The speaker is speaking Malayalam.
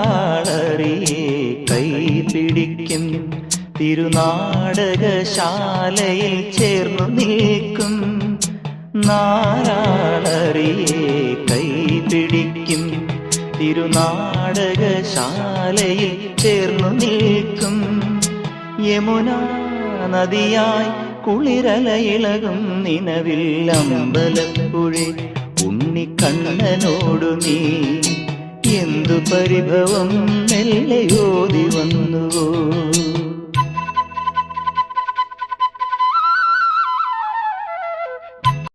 നാലാളറിയെ കൈപിടിക്കും തിരുനാടകശാലയിൽ ചേർന്നു നിൽക്കും. നാലാളറിയെ കൈപിടിക്കും തിരുനാടകശാലയിൽ ചേർന്നു നിൽക്കും. യമുനാ നദിയായി കുളിരലയിളകും നിലവിൽ അമ്പലപ്പുഴി ഉണ്ണിക്കണ്ണനോടു നീ എന്തു പരിഭവം മെല്ലയോതി വന്നുവോ.